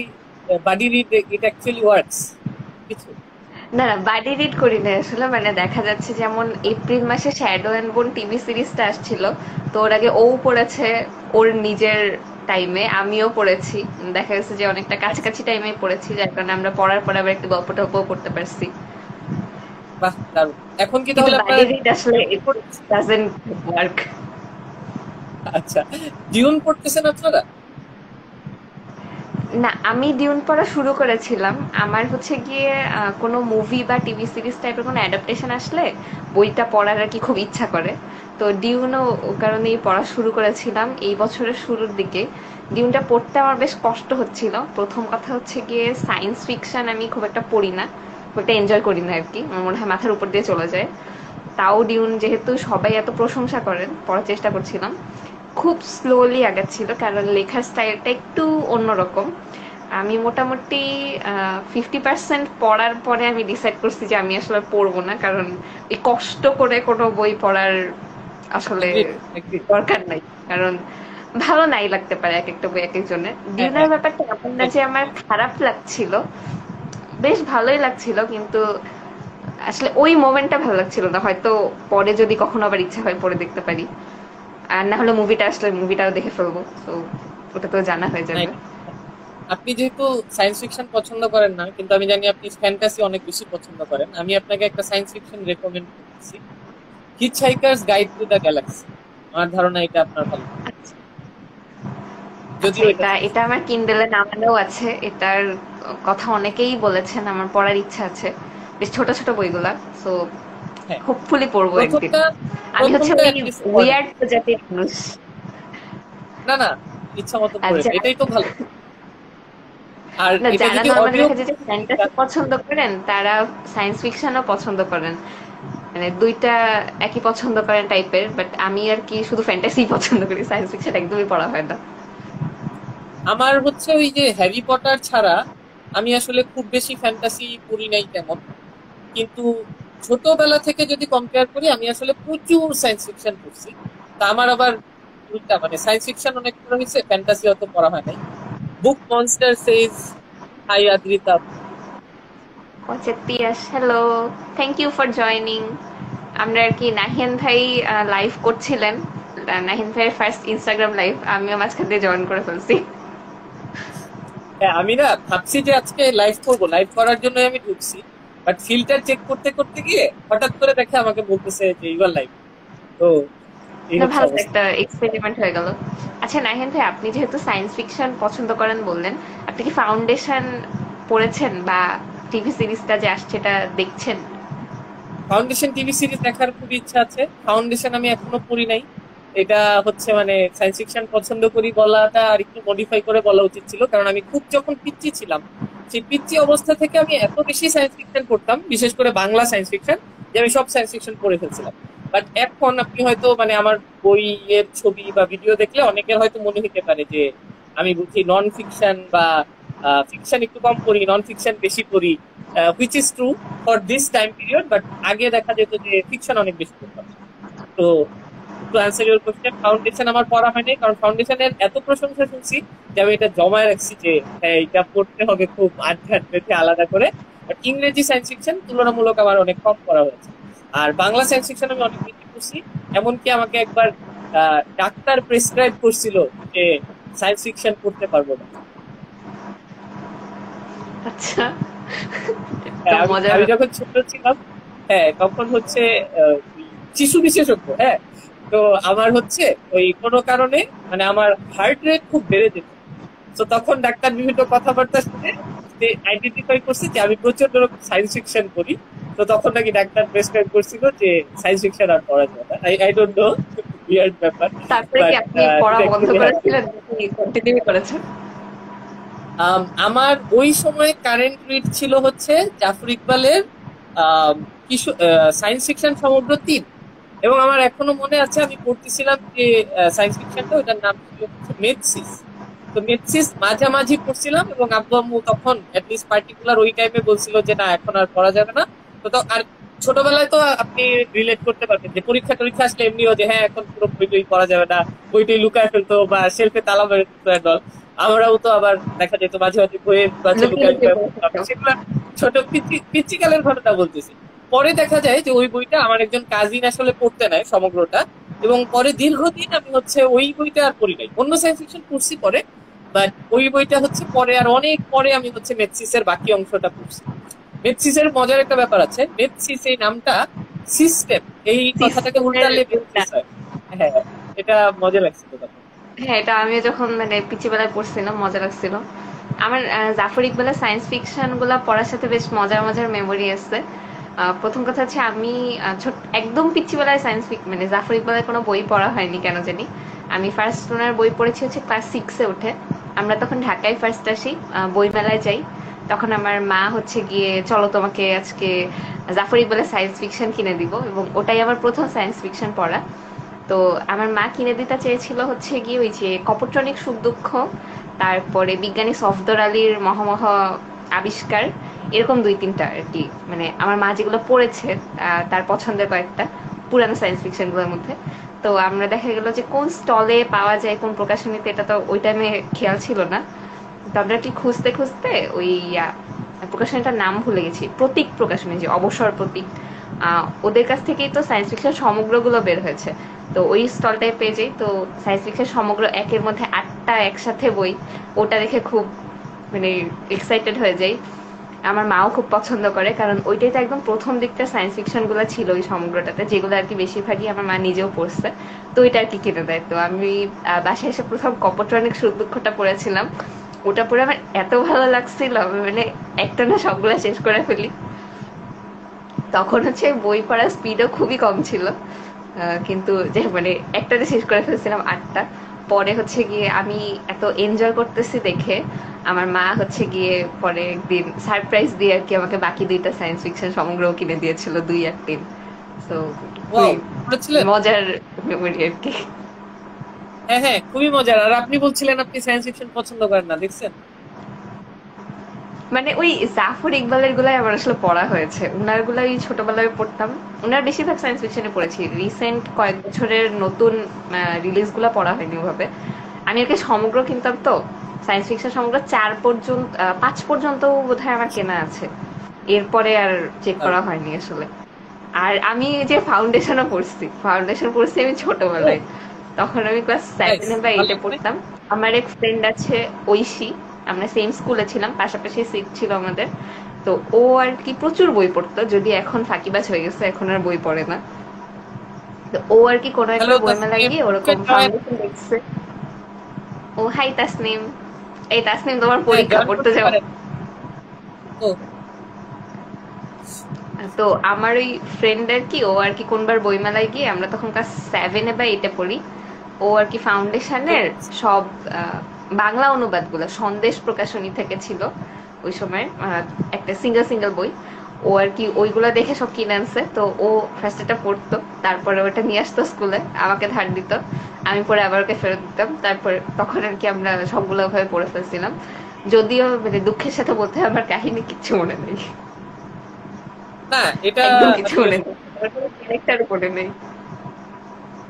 বাডি রিড ইট অ্যাকচুয়ালি ওয়ার্কস কিছু। না না, বাডি রিড করি না আসলে। মানে দেখা যাচ্ছে যেমন এপ্রিল মাসে শ্যাডো অ্যান্ড বোন টিভি সিরিজটা আসছিল, তো ওর আগে ও পড়েছে ওর নিজের টাইমে, আমিও পড়েছি। দেখা গেছে যে অনেকটা আচ্ছা, কাছাকাছি টাইমে পড়েছি, যার কারণে আমরা পড়ার পর আবার একটা গল্প টল্পও পড়তে পারছি। বাহ, দারুণ। এখন কি কিন্তু তাহলে বাডি আপনারা রিড আসলে ডিউন ইট ডাজন্ট ওয়ার্ক। আচ্ছা, ডিউন পড়তেছেন আপনারা? না, আমি ডিউন পড়া শুরু করেছিলাম। আমার হচ্ছে গিয়ে কোনো মুভি বা টিভি সিরিজ টাইপের কোনো অ্যাডাপ্টেশন আসলে বইটা পড়ার আর কি খুব ইচ্ছা করে। তো ডিউনও ও কারণেই পড়া শুরু করেছিলাম এই বছরের শুরুর দিকে। ডিউনটা পড়তে আমার বেশ কষ্ট হচ্ছিল। প্রথম কথা হচ্ছে গিয়ে সায়েন্স ফিকশন আমি খুব একটা পড়ি না, খুব একটা এনজয় করি না আর কি, আমার মনে হয় মাথার উপর দিয়ে চলে যায়। তাও ডিউন যেহেতু সবাই এত প্রশংসা করেন, পড়ার চেষ্টা করছিলাম। খুব স্লোলি আগাচ্ছিল কারণ লেখার স্টাইলটা একটু অন্যরকম। আমি মোটামুটি 50% পড়ার পরে আমি ডিসাইড করছি যে আমি আসলে পড়বো না, কারণ এই কষ্ট করে কোনো বই পড়ার আসলে এগ্রিড, এগ্রিড। দরকার নাই। কারণ ভালো নাই লাগতে পারে এক একটা বই এক একজনের। হ্যাঁ, ডিউনার হ্যাঁ, ব্যাপারটা এমন না যে আমার খারাপ লাগছিল, বেশ ভালোই লাগছিল, কিন্তু আসলে ওই মোমেন্টটা ভালো লাগছিল না। হয়তো পরে যদি কখনো আবার ইচ্ছা হয় পরে দেখতে পারি, আর না হলে মুভিটা আসলে মুভিটাও দেখে ফেলবো, তো ওটা তো জানা হয়ে যাবে। নাইস। আপনি যেহেতু সায়েন্স ফিকশন পছন্দ করেন না, কিন্তু আমি জানি আপনি ফ্যান্টাসি অনেক বেশি পছন্দ করেন, আমি আপনাকে একটা সায়েন্স ফিকশন রেকমেন্ড করতেছি, হিচহাইকার্স গাইড টু দ্য গ্যালাক্সি। আমার ধারণা এটা আপনার ভালো লাগবে। আচ্ছা, যদিও এটা এটা এটা আমার কিন্ডেলে নামানো আছে। এটার কথা অনেকেই বলেছেন, আমার পড়ার ইচ্ছা আছে। বেশ ছোট ছোট বইগুলা, সো হ্যাঁ, হোপফুলি পড়বো একদিন। প্রথমটা আমি হচ্ছে প্রথমটা ওই অ্যাটলিস্ট পড়েন। উইয়ার্ড প্রজাতির মানুষ। না না, ইচ্ছা মতো আর পড়েন, এটাই তো ভালো। আর না, এটা যারা যদি নর্মালি অডিও, দেখা যায় যে ফ্যান্টাসি পছন্দ করেন তারা সায়েন্স ফিকশনও পছন্দ করেন, মানে দুইটা একই পছন্দ করেন টাইপের। বাট আমি আর কি শুধু ফ্যান্টাসি পছন্দ করি, সায়েন্স ফিকশন একদমই পড়া হয় না। আমার হচ্ছে ওই যে হ্যারি পটার ছাড়া আমি আসলে খুব বেশি ফ্যান্টাসি পড়ি নাই তেমন, কিন্তু ছোটবেলা থেকে যদি কম্পেয়ার করি আমি আসলে প্রচুর সায়েন্স ফিকশন পড়ছি। তা আমার আবার উল্টা, মানে সায়েন্স ফিকশন অনেক পড়া হয়েছে, ফ্যান্টাসি অত পড়া হয় নাই। Book monster says hi Adrita. পঁচাত্তর, hello, thank you for joining. আমরা আর কি নাহিয়ান ভাই লাইভ করছিলেন, নাহিয়ান ভাইয়ের ফার্স্ট ইনস্টাগ্রাম লাইভ, আমিও মাঝখান দিয়ে জয়েন করে ফেলছি। হ্যাঁ, আমি না ভাবছি যে আজকে লাইভ করবো, লাইভ করার জন্য আমি ঢুকছি, বাট ফিল্টার চেক করতে করতে গিয়ে হঠাৎ করে দেখে আমাকে বলতেছে যে ইউর লাইভ। তো এই না, হচ্ছে ভালো অবস্থা। একটা এক্সপেরিমেন্ট হয়ে গেল। আচ্ছা নাহিয়ান ভাই, আপনি যেহেতু সায়েন্স ফিকশন পছন্দ করেন বললেন, আপনি কি ফাউন্ডেশন পড়েছেন বা টিভি সিরিজটা যে আসছে এটা দেখছেন? ফাউন্ডেশন টিভি সিরিজ দেখার খুব ইচ্ছা আছে। ফাউন্ডেশন আমি এখনো পড়ি নাই। এটা হচ্ছে মানে সায়েন্স ফিকশন পছন্দ করি বলাটা আর একটু মডিফাই করে বলা উচিত ছিল, কারণ আমি খুব যখন পিচ্চি ছিলাম, সেই পিচ্চি অবস্থা থেকে আমি এত বেশি সায়েন্স ফিকশন পড়তাম, বিশেষ করে বাংলা সায়েন্স ফিকশন, যে আমি সব সায়েন্স ফিকশন পড়ে ফেলছিলাম। বাট এখন আপনি হয়তো মানে আমার বইয়ের ছবি বা ভিডিও দেখলে অনেকের হয়তো মনে হতে পারে যে আমি বুঝি নন ফিকশন বা ফিকশন একটু কম পড়ি, নন ফিকশন বেশি পড়ি, which is true for this time period. But আগে দেখা যেত যে ফিকশন অনেক বেশি পড়তাম। তো to answer your question, foundation আমার পড়া হয়নি, কারণ ফাউন্ডেশনের এত প্রশংসা শুনছি যে আমি এটা জমায় রাখছি যে হ্যাঁ এটা পড়তে হবে খুব আধ্যাত্ম থেকে আলাদা করে। বাট ইংরেজি সায়েন্স ফিকশন তুলনামূলক আমার অনেক কম পড়া হয়েছে। আর বাংলা সায়েন্স ফিকশন আমি অনেক বেশি পড়ছি। এমনকি আমাকে একবার ডাক্তার প্রেসক্রাইব করছিল যে সায়েন্স ফিকশন পড়তে পারবো না। আচ্ছা, হ্যাঁ, তো মজার আমি যখন ছোট ছিলাম, হ্যাঁ তখন হচ্ছে শিশু বিশেষজ্ঞ, হ্যাঁ। তো আমার হচ্ছে ওই কোনো কারণে মানে আমার হার্ট রেট খুব বেড়ে যেত। তো তখন ডাক্তার বিভিন্ন কথাবার্তা শুনে আইডেন্টিফাই করছে যে আমি প্রচন্ড সায়েন্স ফিকশন করি। তো তখন নাকি ডাক্তার প্রেসক্রাইব করছিল যে সায়েন্স ফিকশন আর পড়া যাবে না। আই ডোন্ট নো, উইয়ার্ড ব্যাপার। তারপরে কি বাট আপনি পড়া বন্ধ করেছিলেন নাকি কন্টিনিউ করেছেন? আমার ওই সময় কারেন্ট রিড ছিল হচ্ছে জাফর ইকবালের সায়েন্স ফিকশন সমুদ্র ৩। এবং আমার এখনো মনে আছে আমি পড়তেছিলাম যে সায়েন্স ফিকশনটা, ওটার নাম ছিল হচ্ছে মেথসিস। তো মেথসিস মাঝামাঝি পড়ছিলাম, এবং আব্বু আম্মু তখন অ্যাটলিস্ট পার্টিকুলার ওই টাইমে বলছিল যে না এখন আর পড়া যাবে না। তো আর ছোটবেলায় তো আপনি রিলেট করতে পারবেন যে পরীক্ষা টরীক্ষা আসলে এমনিও যে হ্যাঁ এখন পুরো বইটই পড়া যাবে না, বইটই লুকায় ফেলতো বা শেলফে তালা মেরে দিত। আমরাও তো আবার দেখা যেত মাঝে মাঝে বইয়ের কাছে লুকায় লুকায়, সেগুলো ছোট পিচ্চিকালের ঘটনা বলতেছি। পরে দেখা যায় যে ওই বইটা আমার একজন কাজিন আসলে পড়তে নেয় সমগ্রটা, এবং পরে দীর্ঘদিন আমি হচ্ছে ওই বইটা আর পড়ি নাই। অন্য সায়েন্স ফিকশন পড়ছি পরে, বাট ওই বইটা হচ্ছে পরে আর অনেক পরে আমি হচ্ছে মেথসিসের বাকি অংশটা পড়ছি। মেথসিসের মজার একটা ব্যাপার আছে, মেথসিস এই নামটা সিস্টেম এই কথাটাকে উল্টালে মেথসিস হয়। হ্যাঁ, এটা মজা লাগছিল তখন। হ্যাঁ, এটা আমিও যখন মানে পিচিবেলায় পড়ছিলাম মজা লাগছিল। আমার জাফর ইকবালের সায়েন্স ফিকশন গুলা পড়ার সাথে বেশ মজার মজার মেমোরি আছে। প্রথম কথা হচ্ছে আমি একদম পিচিবেলায় মানে জাফর ইকবালের কোনো বই পড়া হয়নি কেন জানি। আমি ফার্স্ট ওনার বই পড়েছি হচ্ছে ক্লাস 6-এ উঠে। আমরা তখন ঢাকায় ফার্স্ট আসি, বই মেলায় যাই। তখন আমার মা হচ্ছে গিয়ে চলো তোমাকে আজকে জাফর ইকবালের সায়েন্স ফিকশন কিনে দিব, এবং ওটাই আমার প্রথম সায়েন্স ফিকশন পড়া। তো আমার মা কিনে দিতে চেয়েছিল হচ্ছে গিয়ে ওই যে কপট্রনিক সুখ দুঃখ, তারপরে বিজ্ঞানী সফদর আলীর মহামহ আবিষ্কার, এরকম 2-3টা আর কি। মানে আমার মা যেগুলো পড়েছে তার পছন্দের কয়েকটা পুরানো সায়েন্স ফিকশন গুলোর মধ্যে। তো আমরা দেখা গেল যে কোন স্টলে পাওয়া যায় কোন প্রকাশনীতে, এটা তো ওই টাইমে খেয়াল ছিল না। তো আমরা কি খুঁজতে খুঁজতে ওই প্রকাশনীটার নাম ভুলে গেছি, প্রতীক প্রকাশনী, যে অবসর প্রতীক, ওদের কাছ থেকেই তো সায়েন্স ফিকশন সমগ্রগুলো বের হয়েছে। তো ওই স্টলটায় পেয়ে যাই। তো সায়েন্স ফিকশন সমগ্র 1-এর মধ্যে 8টা একসাথে বই, ওটা দেখে খুব মানে এক্সাইটেড হয়ে যাই। আমার মাও খুব পছন্দ করে, কারণ ওইটাই তো একদম প্রথম দিকটা সায়েন্স ফিকশন গুলো ছিল ওই সমগ্রটাতে, যেগুলো আর কি বেশিরভাগই আমার মা নিজেও পড়ছে। তো ওইটা আর কি কিনে দেয়। তো আমি বাসায় এসে প্রথম কপট্রনিক সুখ দুঃখটা পড়েছিলাম। ওটা পড়ে আমার এত ভালো লাগছিল, আমি মানে একটা না সবগুলা শেষ করে ফেলি। তখন হচ্ছে বই পড়ার স্পিডও খুবই কম ছিল, কিন্তু যে মানে একটাতে শেষ করে ফেলছিলাম 8টা। পরে হচ্ছে গিয়ে আমি এত এনজয় করতেছি দেখে আমার মা হচ্ছে গিয়ে পরে একদিন সারপ্রাইজ দিয়ে আর কি আমাকে বাকি 2টা সায়েন্স ফিকশন সমগ্র কিনে দিয়েছিল 2 আর 3। তো মজার মেমোরি আর কি। হ্যাঁ হ্যাঁ, খুবই মজার। আর আপনি বলছিলেন আপনি সায়েন্স ফিকশন পছন্দ করেন না, দেখছেন? মানে ওই জাফর ইকবালের গুলাই আমার আসলে পড়া হয়েছে, উনার গুলাই ছোটবেলায় পড়তাম। উনার বেশিরভাগ সায়েন্স ফিকশনে পড়েছি, রিসেন্ট কয়েক বছরের নতুন রিলিজ গুলা পড়া হয়নি ওভাবে। আমি আর কি সমগ্র কিনতাম, তো সায়েন্স ফিকশন সমগ্র 5 পর্যন্ত বোধহয় আমার কেনা আছে, এরপরে আর চেক করা হয়নি আসলে। আর আমি যে ফাউন্ডেশন পড়ছি আমি ছোটবেলায়, তখন আমি ক্লাস 7 বা 8-এ পড়তাম। আমার এক ফ্রেন্ড আছে ঐশী, আমরা সেম স্কুলে ছিলাম, পাশাপাশি সিট ছিল আমাদের। তো ও আর কি প্রচুর বই পড়তো, যদি এখন ফাঁকিবাজ হয়ে গেছে, এখন আর বই পড়ে না। তো ও আর কি কোনো একটা বই মেলায় গিয়ে ওরকম ফাউন্ডেশন দেখছে। ও হাই তাসনিম, এই তাসনিম তোমার পরীক্ষা পড়তে যাও। তো আমার ওই ফ্রেন্ড আর কি, ও আর কি কোনবার বইমেলায় গিয়ে, আমরা তখন ক্লাস 7-এ বা 8-এ পড়ি, ও আর কি ফাউন্ডেশনের সব বাংলা অনুবাদ গুলো সন্দেশ প্রকাশনী থেকে ছিল ওই সময়, একটা সিঙ্গেল বই, ও আর কি ওইগুলো দেখে সব কিনে আনছে। তো ও ফার্স্ট এটা পড়তো, তারপরে ওটা নিয়ে আসতো স্কুলে, আমাকে ধার দিত, আমি পরে আবার ওকে ফেরত দিতাম। তারপর তখন আর কি আমরা সবগুলো ওভাবে পড়ে ফেলছিলাম। যদিও মানে দুঃখের সাথে বলতে হয় আমার কাহিনী কিচ্ছু মনে নেই, না এটা একদম কিছু মনে নেই, ক্যারেক্টার মনে নেই।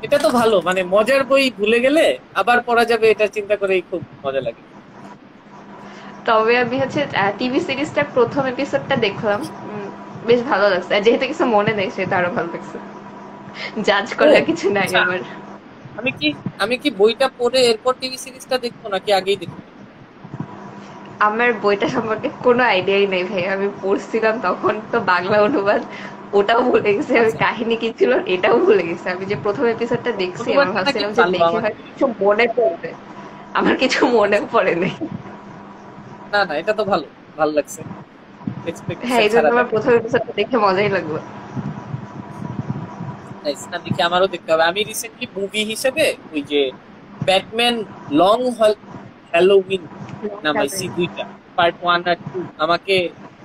এটা তো ভালো, মানে মজার বই ভুলে গেলে আবার পড়া যাবে, এটা চিন্তা করেই খুব মজা লাগে। তবে আমি হচ্ছে টিভি সিরিজটার প্রথম এপিসোডটা দেখলাম, বেশ ভালো লাগছে, আর যেহেতু কিছু মনে নেই সেটা আরো ভালো লাগছে। জাজ ও করার কিছু নাই আচ্ছা, আমার। আমি কি আমি কি বইটা পড়ে এরপর টিভি সিরিজটা দেখবো নাকি আগেই দেখবো? আমার বইটা সম্পর্কে কোনো আইডিয়াই নেই ভাই, আমি পড়ছিলাম তখন তো বাংলা অনুবাদ, ওটাও ভুলে গেছি, আমি আচ্ছা, কাহিনী কি ছিল এটাও ভুলে গেছি। আমি যে প্রথম এপিসোডটা দেখছি আমার অনুবাদটা নাকি ভাবছিলাম যে ভালো দেখে আমার? হয়তো কিছু মনে পড়বে, আমার কিছু মনেও আচ্ছা, পড়ে নেই। না না, এটা তো ভালো, ভালো লাগছে, হ্যাঁ, এক্সপেকটেশন এই জন্য ছাড়া আমার দেখা। প্রথম এপিসোডটা দেখে মজাই লাগলো। নাইস, না দেখি আমারও দেখতে হবে। আমি রিসেন্টলি মুভি হিসেবে ওই যে ব্যাটম্যান লং হ্যালোউইন নামাইছি দুইটা, পার্ট 1 আর 2। আমাকে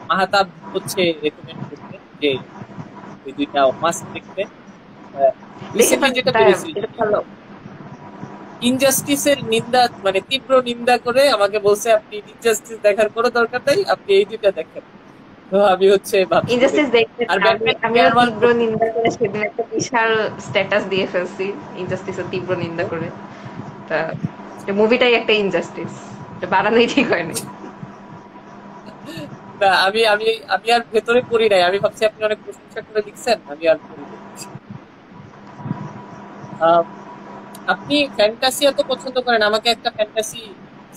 মাহাতাব হচ্ছে রেকমেন্ড করতে যে ওই দুইটা মাস্ট দেখতে। দেখে রিসেন্টলি ফেলেন, যেটা তাই বেরিয়েছে এটা ভালো। ইনজাস্টিসের নিন্দা, মানে তীব্র নিন্দা করে আমাকে বলছে আপনি ইনজাস্টিস দেখার কোনো দরকার নেই, আপনি এই দুইটা দেখেন। তো আমি হচ্ছে ভাবছি যে ইনজাস্টিস দেখবো। দেখতে আর আমিও ব্যাটম্যান ওয়ান তীব্র নিন্দা করে সেদিন একটা বিশাল স্ট্যাটাস দিয়ে ফেলছি, ইনজাস্টিসের তীব্র নিন্দা করে। তা মুভিটাই একটা ইনজাস্টিস, বানানোই ঠিক হয়নি। না, আমি আমি আমি আর ভেতরে পড়ি নাই, আমি ভাবছি আপনি অনেক প্রশংসা করে লিখছেন, আমি আর পড়ি নাই। আহ, আপনি ফ্যান্টাসি এত পছন্দ করেন, আমাকে একটা ফ্যান্টাসি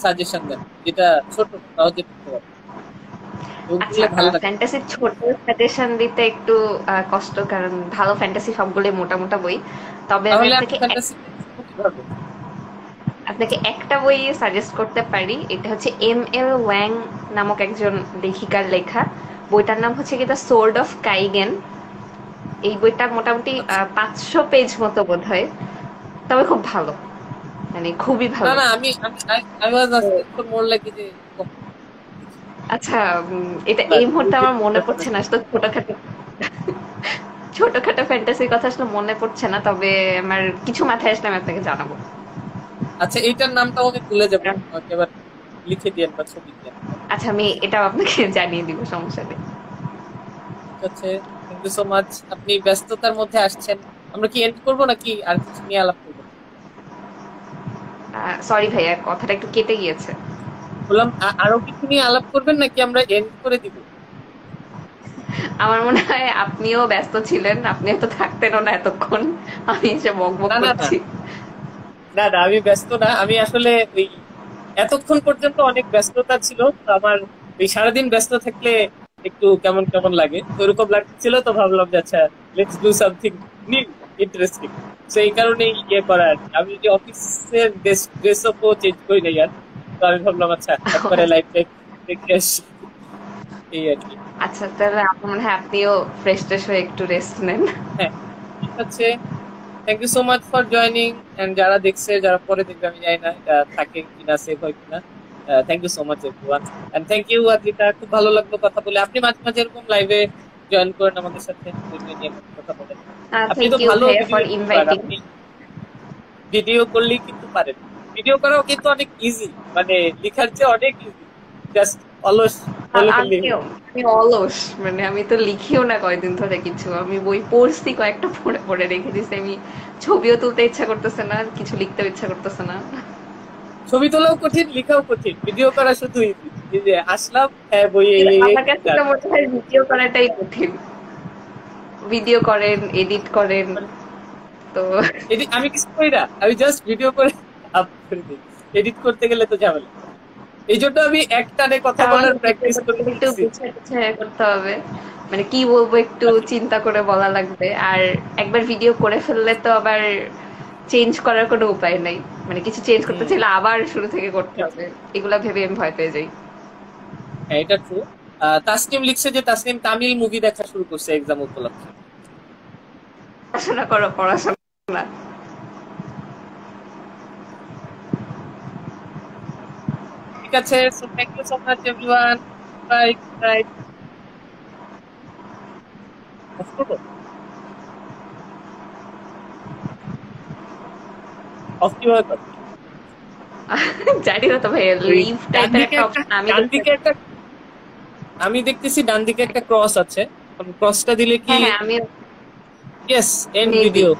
সাজেশন দেন যেটা ছোট, সহজে পড়তে পারবো, আচ্ছা, ওগুলো ভালো লাগে। ফ্যান্টাসির ছোট সাজেশন দিতে একটু কষ্ট, কারণ ভালো ফ্যান্টাসি সবগুলোই মোটা মোটা বই। তবে আমি তাহলে আপনি আপনাকে ফ্যান্টাসি কিভাবে? আপনাকে একটা বই সাজেস্ট করতে পারি, এটা হচ্ছে এম.এল. ওয়াং নামক একজন লেখিকার লেখা। বইটার নাম হচ্ছে কি দ্য সোর্ড অফ কাইগেন। এই বইটা মোটামুটি আচ্ছা, 500 পেজ মতো বোধ হয়, তবে খুব ভালো, মানে খুবই না ভালো। না, আমি আমি আই ওয়াজ তো আস্কিং ফর মোর, লাইক যে আচ্ছা, এটা এই মুহূর্তে আমার মনে পড়ছে না আসলে, ছোটখাটো ছোটখাটো ফ্যান্টাসির কথা আসলে মনে পড়ছে না, তবে আমার কিছু মাথায় আসলে আমি আপনাকে জানাবো। আচ্ছা, এইটার নামটাও আমি ভুলে যাবো, আমাকে এবার লিখে দিয়েন বা ছবি দিয়েন। আচ্ছা, আমি এটাও আপনাকে জানিয়ে দিব, সমস্যা নেই। ঠিক আছে, থ্যাংক ইউ সো মাচ। আপনি ব্যস্ততার মধ্যে আসছেন, আমরা কি এন্ড করবো নাকি আর কিছু নিয়ে আলাপ করবো? সরি ভাইয়া, কথাটা একটু কেটে গিয়েছে। বললাম আরো কিছু নিয়ে আলাপ করবেন নাকি আমরা এন্ড করে দিব? আমার মনে হয় আপনিও ব্যস্ত ছিলেন, আপনিও তো থাকতেনও না এতক্ষণ, আমি এসে বকবক না না না, করছি। না না, আমি ব্যস্ত না, আমি আসলে ওই এতক্ষণ পর্যন্ত অনেক ব্যস্ততা ছিল তো আমার, এই সারাদিন ব্যস্ত থাকলে একটু কেমন কেমন লাগে, তো ওরকম লাগছিল, তো ভাবলাম যে আচ্ছা, let's do something new, interesting. তো এই কারণেই ইয়ে করা আর কি। আমি যে অফিসের ড্রেস আপও চেঞ্জ করি নাই আর, তো আমি ভাবলাম আচ্ছা একবারে লাইফ টাইম দেখে আসি, এই আর কি। আচ্ছা, তাহলে আমার মনে হয় আপনিও ফ্রেশ ট্রেশ হয়ে একটু রেস্ট নেন। হ্যাঁ, ঠিক আছে, thank you so much for joining. And যারা দেখছে, যারা পরে দেখবে আমি জানি না এটা থাকে কিনা, সেভ হয় কিনা। Thank you so much everyone, and thank you Adrita, খুব ভালো লাগলো কথা বলে। আপনি মাঝে মাঝে এরকম লাইভে জয়েন করেন আমাদের সাথে, বই নিয়ে কথা বলেন। আপনি থ্যাংক তো ইউ ভালো ভাইয়া ভিডিও ফর ইউটিউবার, ইনভাইটিং। আপনি ভিডিও করলেই কিন্তু পারেন। ভিডিও করাও কিন্তু অনেক ইজি, মানে লেখার চেয়ে অনেক ইজি, জাস্ট অলস বলে ফেললেই হলো। আমি অলস, মানে আমি তো লিখিও না কয়দিন ধরে কিছু, আমি বই পড়ছি কয়েকটা, পড়ে পড়ে রেখে দিছি আমি। ছবিও তুলতে ইচ্ছা করতেছে না, কিছু লিখতেও ইচ্ছা করতেছে না। ছবি তোলাও কঠিন, লেখাও কঠিন, ভিডিও করা শুধু ইজি। এই যে আসলাম, হ্যাঁ বই এই কিন্তু এই এই, আমার কাছে তো মনে হয় ভিডিও করাটাই কঠিন। ভিডিও করেন, এডিট করেন, তো আমি কিছু করি না, আমি জাস্ট ভিডিও করে আপলোড করে দিই। এডিট করতে গেলে তো ঝামেলা, এই জন্য আমি এক টানে কথা বলার আমাকে ভিডিও প্র্যাকটিস করতে করে গেলে একটু নিচ্ছি। গুছিয়ে গুছিয়ে করতে হবে, মানে কি বলবো একটু চিন্তা করে বলা লাগবে, আর একবার ভিডিও করে ফেললে তো আবার চেঞ্জ করার কোনো উপায় নাই, মানে কিছু চেঞ্জ করতে হুম, চাইলে আবার শুরু থেকে করতে হবে, এগুলা ভেবে আমি ভয় পেয়ে যাই। হ্যাঁ এটা ট্রু। তাসনিম লিখছে যে তাসনিম তামিল মুভি দেখা শুরু করছে এক্সাম উপলক্ষে। পড়াশোনা করো, পড়াশোনা। ঠিক আছে, so thank you so much everyone, bye bye. Off করবো, অফ কিভাবে করবো? জানি না তো ভাই, ওই লিভ ডান টাইপের দিকে একটা একটা, অপশন আমি ডান দেখতে। দিকে একটা, আমি দেখতেছি ডান দিকে একটা ক্রস আছে, ক্রসটা দিলে কি? হ্যাঁ হ্যাঁ, আমি ইয়েস, এন্ড মেবি ভিডিও।